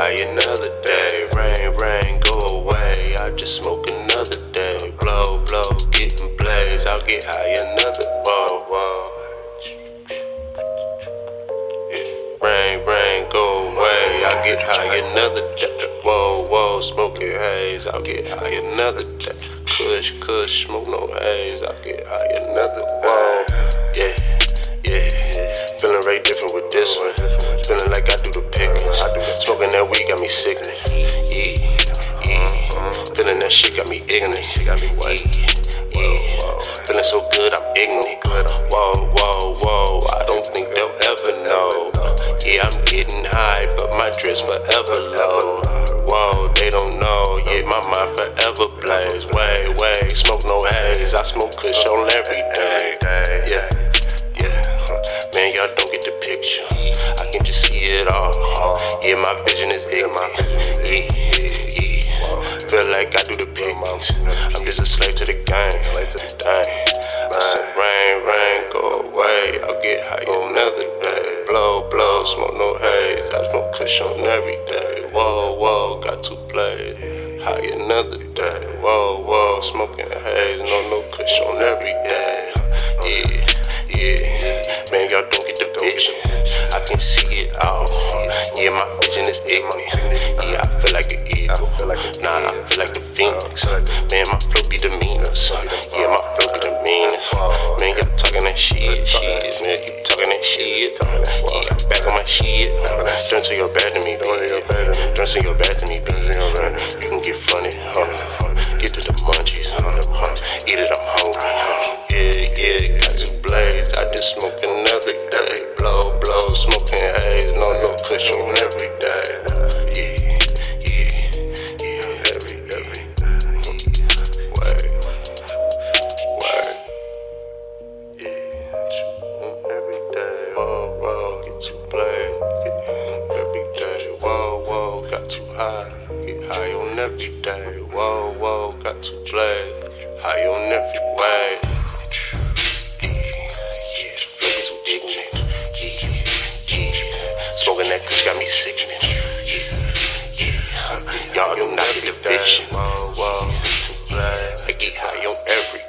high another day. Rain, rain, go away. I just smoke another day. Blow, blow, getting blazed. I'll get high another. Whoa, whoa. Rain, rain, go away. I'll get high another day. Whoa, whoa, smoking haze. I'll get high another day. Kush, kush, smoke no haze. I'll get high another. Whoa, yeah, yeah. Feeling right different with this one. Feeling like I do the pickings. Smoking that weed got me sickening. Yeah, yeah. Feeling that shit got me ignorant. Yeah. Feeling so good, I'm ignorant. Whoa, whoa, whoa. I don't think they'll ever know. Yeah, I'm getting high, but my dress forever low. Whoa, they don't know. Yeah, my mind forever blaze. Way, way, smoke no haze. I smoke kush on every day. Yeah, yeah. Man, y'all don't get the picture. I can just see it all. Yeah, my vision is ignorant. Yeah, yeah. Feel like I do the pickings. I'm just a slave to the game. I said, rain, rain, go away. I'll get high another day. Blow, blow, smoke no haze. I smoke kush on every day. Whoa, whoa, got to play. High another day. Whoa, whoa, smoking haze. No kush on every day. Yeah, yeah. Man, y'all don't get the picture. I can see it all. Yeah, my vision is ignorant. Yeah, I feel like an eagle. Nah, I feel like the phoenix. Man, my flow be the meanest. Yeah, my flow be the meanest. Man, y'all talking that shit. Man, keep talking that shit. Yeah, I'm back on my shit. Don't say you're bad to me, don't say you're bad to me, you can get funny, get to the munchies, eat it, I'm hungry, yeah, yeah, got to blaze, I just smoke another day, blow, blow, smoking haze, no kush on every day, yeah, every word, yeah, every day, whoa, get to play, every day, whoa, got too high, get high on every day, whoa, got to play, high on every way. Smoking that kush got me sickening. Y'all do not get the vision. I get high on every